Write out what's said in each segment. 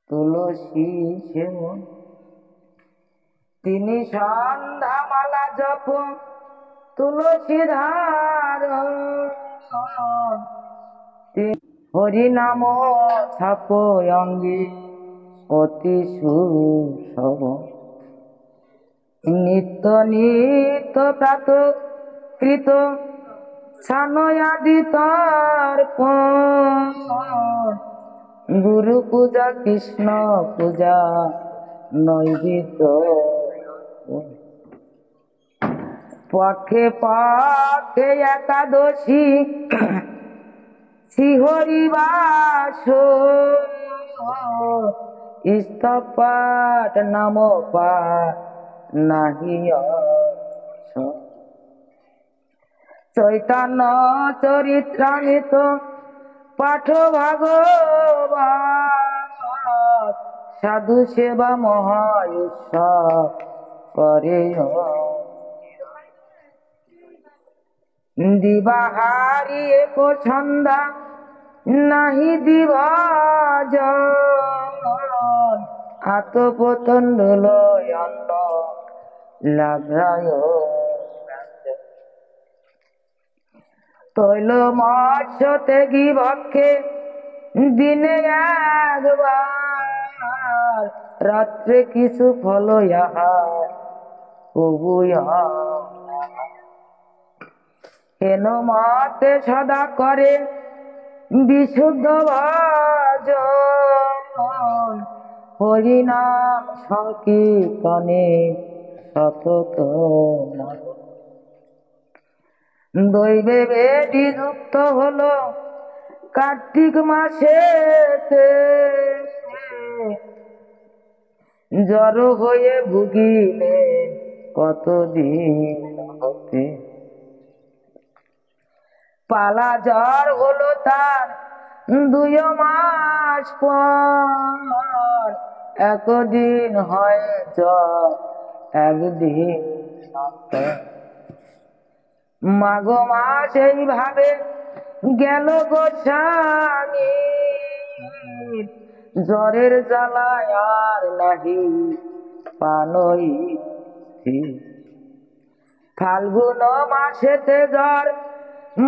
তুলসী সেবন তিনি সন্ধ্যা মালা জপ তুলসী ধার হরি নাম ছাপ অঙ্গে অতি সুশোভ নিত্য নিত্য প্রাত কৃত ছানয়াদি তর্পণ গুরু পূজা কৃষ্ণ পূজা নৈবেদ্য পক্ষে পক্ষে একাদশী শ্রীহরিবাস স্তপাট নাম পাঠ নাহি চৈতন্য চরিত্রামৃত পাঠ ভাগবত সাধু সেবা মহা উৎসব করে দিবাহারি এক ছন্দা নাহি দিবাজন আতপতন্ডল অন্ন লাভ্রায় তৈল মৎস্য ত্যাগী ভক্ষে দিনে একবার রাত্রে কিছু ফল আহার প্রভু হেন মতে সদা করে বিশুদ্ধ ভজন হরিনাম সংকীর্তনে সতত দৈবে বেদি যুক্ত হলো কার্তিক মাসেতে জ্বর হয়ে ভুগিলে কতদিন হতে পালা জ্বর হলো তার 2 মাস পর একদিন হয় জ্বর একদিন মাঘ মাস এইভাবে গেল গোস্বামী জ্বরের জ্বালায় আর নাহি পানই ফাল্গুন মাসেতে জ্বর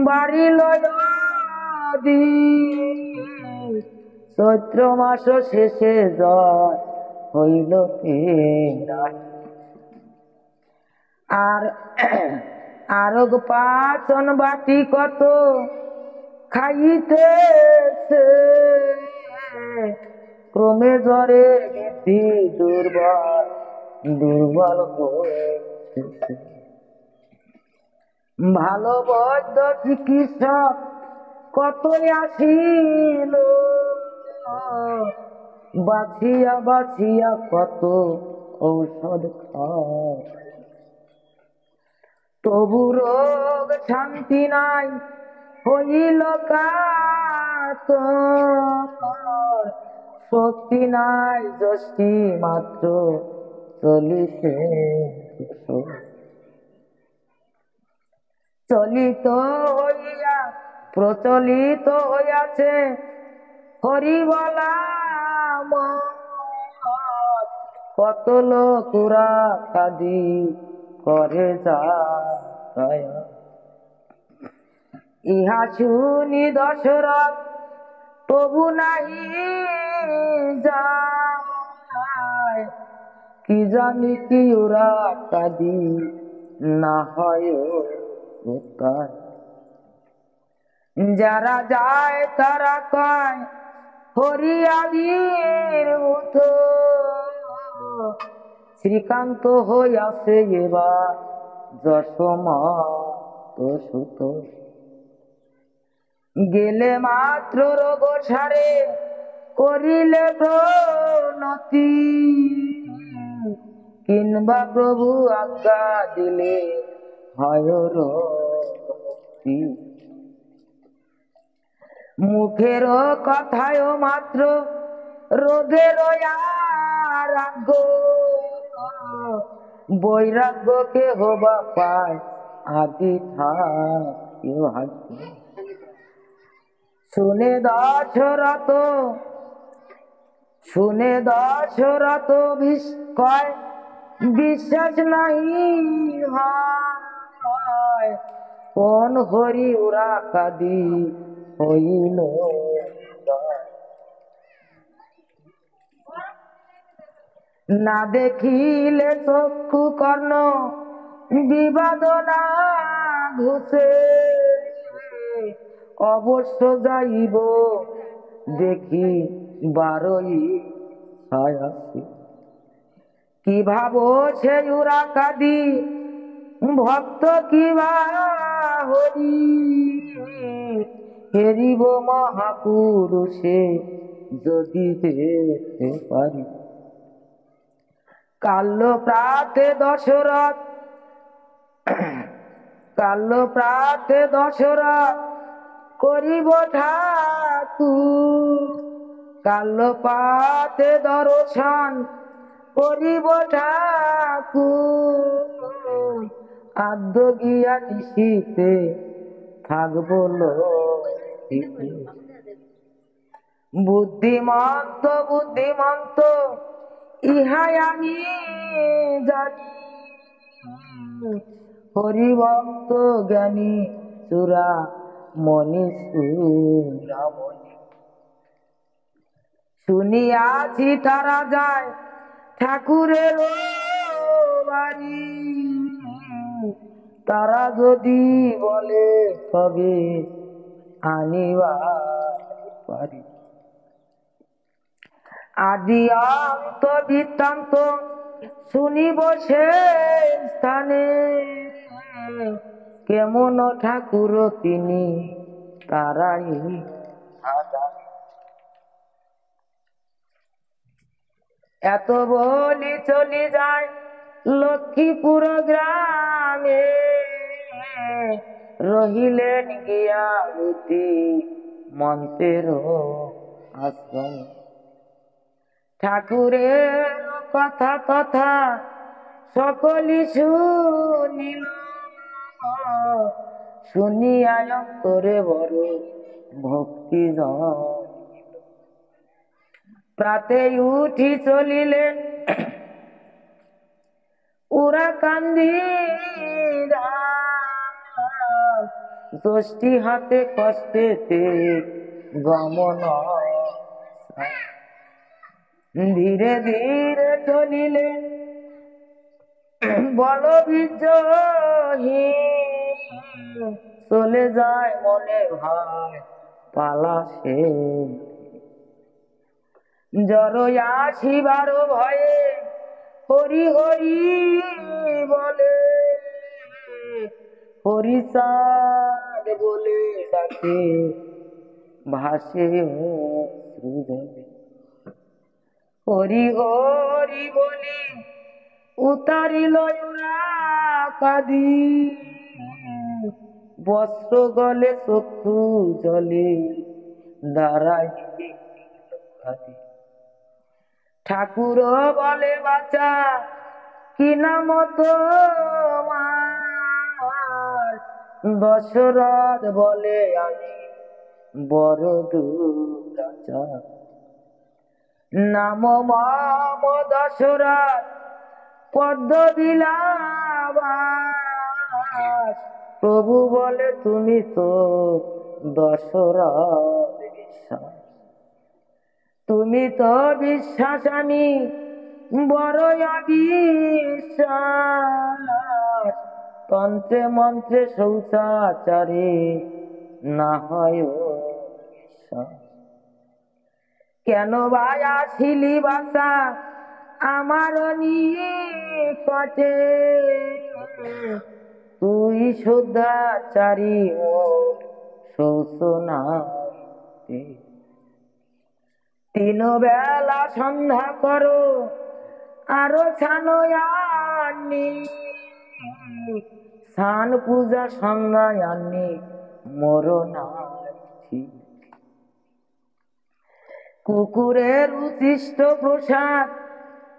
বাড়িল চৈত্র মাস শেষে জ্বর হইল আর আরোগ পাচন বাটি কত খাইতেছে ক্রমে জ্বরে বৃদ্ধি দুর্বল দুর্বল হয়েছে ভালো বৈদ্য চিকিৎসক কতই আসিল বাছিয়া বাছিয়া কত ঔষধ খায় তবু রোগ শান্তি নাই হইল কাতর শক্তি নাই যষ্টি মাত্র চলিছে চলিত হইয়া প্রচলিত হইয়াছে হরি বলা কত লোকুরা কাদি করে যায় ইহা শুনি দশরথ তবু নাহি যায় কি জানি কি ওরা কাদি না হয় যারা যায় তারা কয় হরি আবির্ভূত শ্রীকান্ত হইয়াছে এবার যশোমত সুত গেলে মাত্র রোগ সারে করিলে প্রণতি কিংবা প্রভু আজ্ঞা দিলে হয় রোগী মুখের কথায় মাত্র রোগের রাগ বৈরাগ্যকে হবা পায় আদি থাকে শুনে দশরথ শুনে দশরথ কয় বিশ্বাস নাহি হয়, কোন হরি উরা কাদি হইল। না দেখিলে চক্ষু কর্ণ বিবাদ না ঘুষে, অবশ্য যাইব দেখি বারোই ছায়াসে। কি ভাবো সে উরা কাদি ভক্ত কিবা হরি, হেরিব মহাপুরুষে যদি যেতে পারি। কাল্য প্রাতে দশরথ করিব ঠাকুর, কাল্য প্রাতে দর্শন করিব ঠাকুর, আদ্য গিয়া নিশীতে থাকব লইতে। বুদ্ধিমন্ত বুদ্ধিমন্ত ইহাই আমি জানি, হরিভক্ত জ্ঞানী চূড়া মনি চূড়ামণি। শুনিয়াছি তারা যায় ঠাকুরের বাড়ি, তারা যদি বলে তবে আনিবার পারি। আদি অন্ত বৃত্তান্ত শুনিব সে স্থানে, কেমন ঠাকুর তিনি তারাই জানে। এত বলি চলি যায় লক্ষ্মীপুর গ্রামে, রহিলেন গিয়া বুদ্ধি মন্ত্রের আশ্রমে। ঠাকুরের কথা তথা সকলি শুনিল, শুনিয়া অন্তরে বড় ভক্তি জন্মিল। প্রাতে উঠি চলিলেন উরা কান্দি, দোষটি হাতে কষ্টেতে গমন, ধীরে ধীরে চলিলেন বল বিজয়হীন, চলে যায় মনে ভাই পালা সে। জড় আসিবার ভয়ে হরি হরি বলে, হরিচাঁদ বলে ডাকে ভাসে অশ্রুজলে। হরি হরি বলি উতারিল উরা কাদি, বস্ত্র গলে চক্ষু জলে দাঁড়াইল কাদি। ঠাকুর বলে বাচা কি নাম তোমার, দশরথ বলে আমি বড় দুরাচার। নাম মম দশরথ পদ্ম বিলাস, প্রভু বলে তুমি তো দশরথ বিশ্বাস। তুমি তো বিশ্বাস আমি বড় অবিশ্বাস, তন্ত্রে মন্ত্রে শৌচাচারে না হয় বিশ্বাস। কেন ভাই আসিলি বাসা আমার নিকটে, তুই শুদ্ধাচারী মোর শৌচ নাই। তিন বেলা সন্ধ্যা করো আরো ছানয়ানি, স্নান পূজা সন্ধ্যায় আনি মোর নাই। কুকুরের উচ্ছিষ্ট প্রসাদ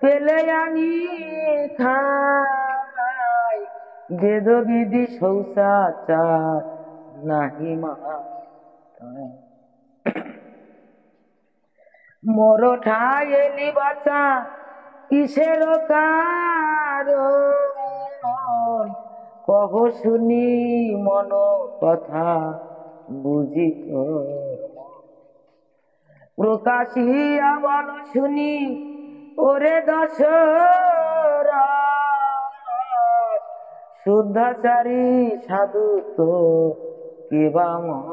পেলে আনি খাই, বেদবিধি শৌচাচার নাহি মা। মোর ঠাই এলি বাঁচা কিসের কারণ, কহ শুনি মন কথা বুঝি তোর মন। প্রকাশিয়া বল শুনি ওরে দশরথ, শুদ্ধাচারী সাধু তো কেবা মন।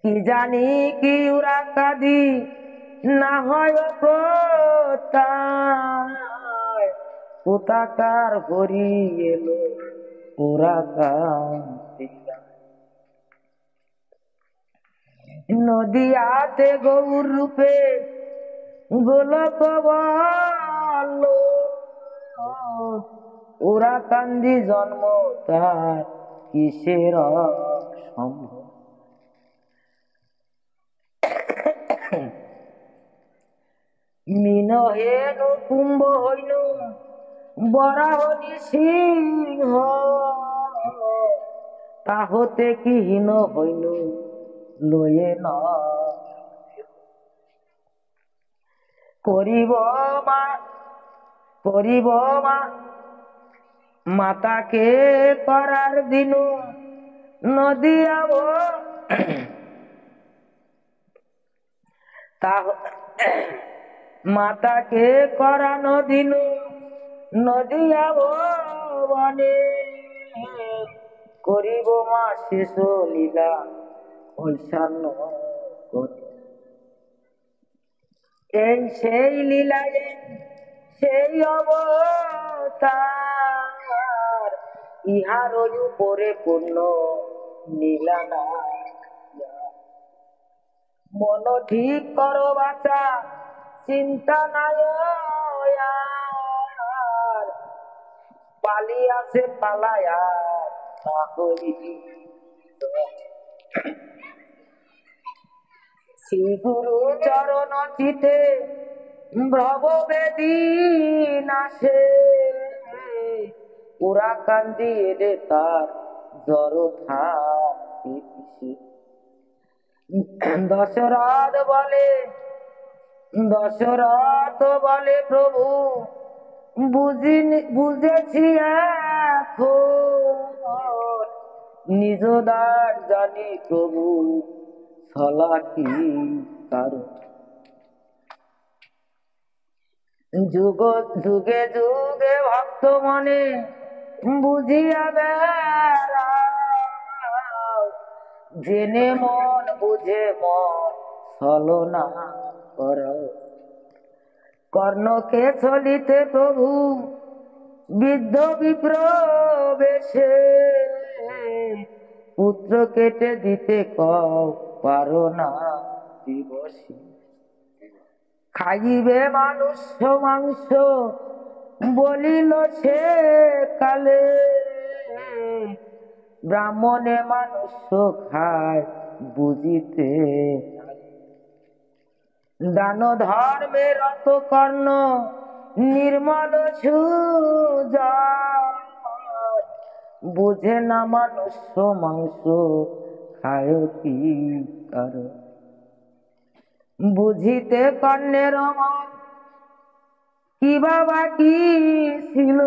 কি জানি কি উরা কাদি না হয় প্রতায়, কোথাকার হরি এলো ওরা কান্তি। নদিয়াতে গৌর রূপে গোলক বল, ওরা কান্দি জন্ম তার কিসের সম্ভব। মিন হেনু কুম্ভ হইনু বরাহ সিংহ, তাহতে কি হীন হইনু লয়ে ন করিব মা, করিব মা মাতাকে করার দিনু নদিয়াব তাহ মাতাকে করানো দিনু নদিয়াব বনে, করিব মা শেষ লীলা ঐশান্য করে। এই সেই লীলায় সেই অবতার, ইহার উপরে পূর্ণ নীলা না। মন ঠিক করো বাচা চিন্তা নাই আর, পালিয়াছে পালায়া না হই। শ্রী গুরু চরণ চিতে ভ্রব বেদী নাশে, ওরা কান্দি এলে তার জ্বর থাকে। দশরথ বলে, দশরথ বলে প্রভু বুঝেছি এখন, নিজ দ্বার জানি প্রভু ছলা কি কারণ। যুগ যুগে যুগে ভক্ত মনে বুঝিয়া বেড়াও, জেনে মন বুঝে মন ছলনা করো। কর্ণকে চলিতে প্রভু বৃদ্ধ বিপ্র বেশে, পুত্র কেটে দিতে কও পারো না দিবসে। খাইবে মানুষ মাংস বলিল সে কালে, ব্রাহ্মণে মানুষ খায় বুঝিতে। দান ধর্মে রত কর্ণ নির্মল সুজন, বুঝে না মানুষ মাংস খায় কি কারণ। বুঝিতে কর্ণের মন কি বাবা কি ছিল,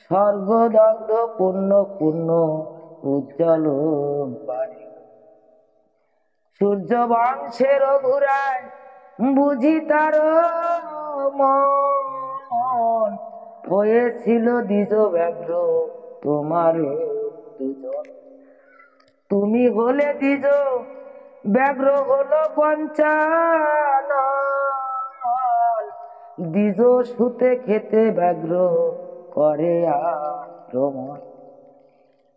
স্বর্গদগ্ধ পূর্ণ পূর্ণ উজ্জ্বল বাড়ি। সূর্য বংশের ঘুরায় বুঝি তার মন, হয়েছিল দ্বিজ ব্যাঘ্র তোমার দুজন। তুমি হলে দ্বিজ ব্যাঘ্র হলো পঞ্চানন, দ্বিজ শুতে খেতে ব্যাঘ্র করে আক্রমণ।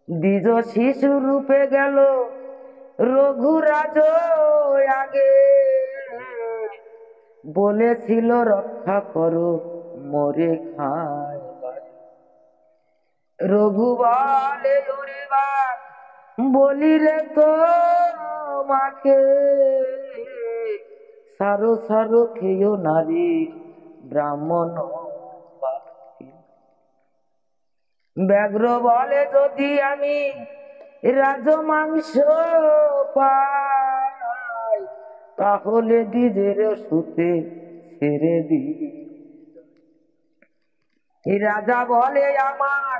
দ্বিজ শিশু রূপে গেল রঘুরাজ আগে, বলেছিল রক্ষা করো মরে খায়। রঘু বলে ওরে বাপ বলিলে তো মাকে, সারো সারো খেয়েও নারী ব্রাহ্মণ। ব্যাঘ্র বলে যদি আমি রাজ মাংস পায়, তাহলে নিজের সুতে ছেড়ে দি। রাজা বলে আমার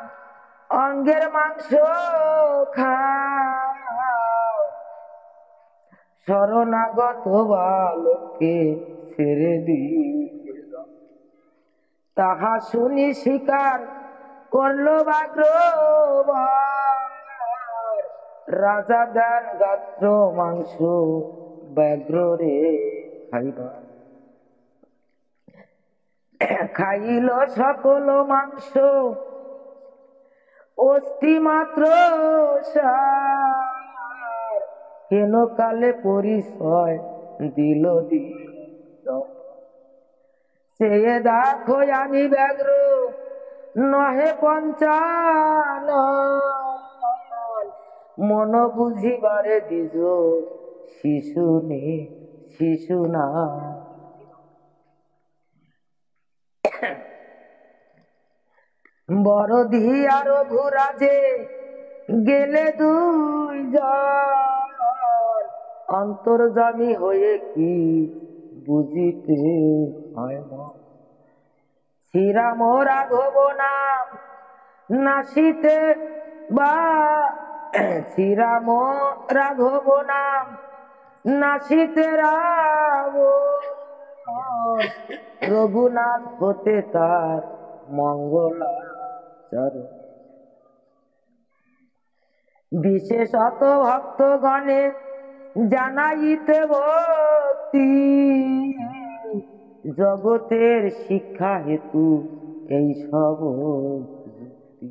অঙ্গের মাংস খাও, শরণাগত বালককে ছেড়ে দি। তাহা শুনি স্বীকার করলো ব্যাঘ্র, রাজা দেন গাত্র মাংস ব্যাঘ্র রে খাইবা। খাইল সকল মাংস অস্থি মাত্র সার, কেন কালে পরিচয় দিল সে দেখো আমি ব্যাঘ্র নহে পঞ্চানন, মন বুঝিবারে দিজ শিশু নে শিশু না। বড় ধিয়ার ঘুরাজে গেলে দুই জন, অন্তর্যামী হয়ে কি বুঝিতে হয় না। শ্রীরাম রাঘব নাম নাসিতে বা, শ্রীরাম রাঘব নাম নাসিতে রাম, রঘুনাথ হতে তার মঙ্গলাচরণ। বিশেষত ভক্তগণে জানাইতে ভক্তি, জগতের শিক্ষা হেতু এই সব যুক্তি।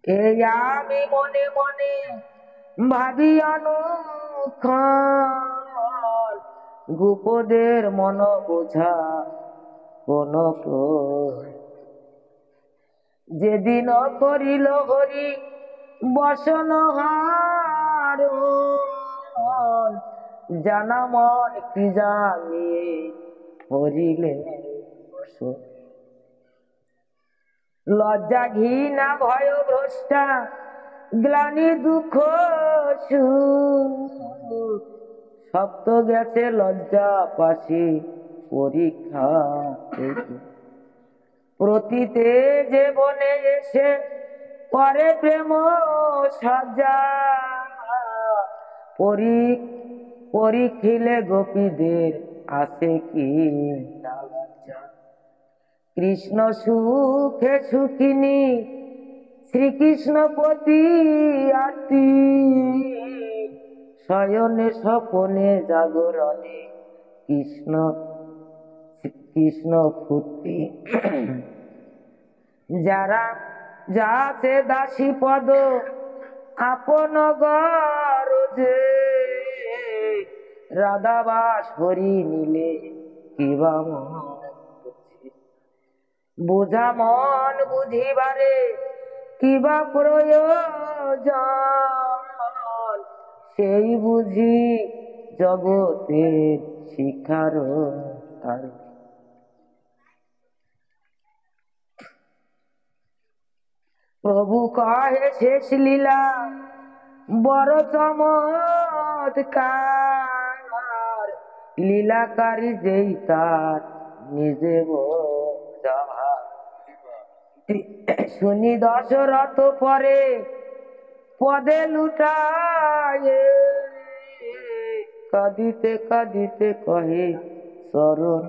এই আমি মনে মনে ভাবি অনুক্ষণ, গোপদের মন বোঝা কোন যেদিন করিল হরি বসন হার, জানা মন কি জানিয়ে হরিলে বসন। লজ্জা ঘৃণা ভয় ভ্রষ্টা গ্লানি দুঃখ সুখ, সপ্ত গেছে লজ্জা পাশে পরীক্ষা। প্রতীতে যে বনে এসে করে প্রেম সাজা, পরীক্ষিলে গোপীদের আছে কি না লজ্জা। কৃষ্ণ সুখে সুখিনী শ্রীকৃষ্ণ পতি আতি, শয়নে স্বপনে জাগরণে কৃষ্ণ কৃষ্ণ ফুটি। যারা যাতে দাসী পদ আপন গরজে, রাধাবাস হরি নিলে কিবা বোঝা মন বুঝিবারে কিবা প্রয়োজন, সেই বুঝি জগতের শিক্ষার তার। প্রভু কহে শেষ লীলা বড় চমৎকার, লীলাকারী যেই তার নিজে বোঝা। শুনি দশরথ পরে পদে লুটায়, কাঁদিতে কাঁদিতে কহে শরণ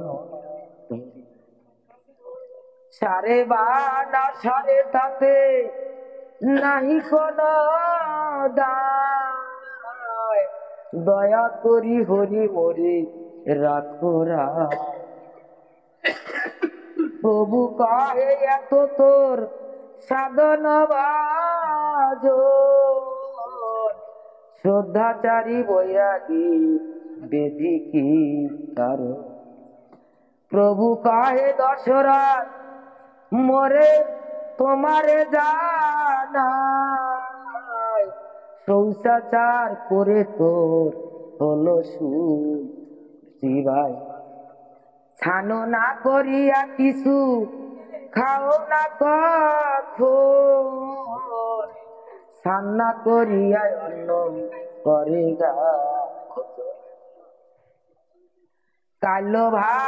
সারে বা না সারে তাতে নাহি কোন দায়, দয়া করি হরি মরে রাখো রায়। প্রভু কহে এত তোর সাধন ভাজন, শ্রদ্ধাচারী বৈরাগী বেদি কি কারণ। প্রভু কহে দশরথ মোরে তোমারে জানাই, শৌচাচার করে তোর হলো শিবাই। ছানো না করিয়া কিছু খাও না কখন, সান্না করিয়া অন্য করে গা কালো ভাত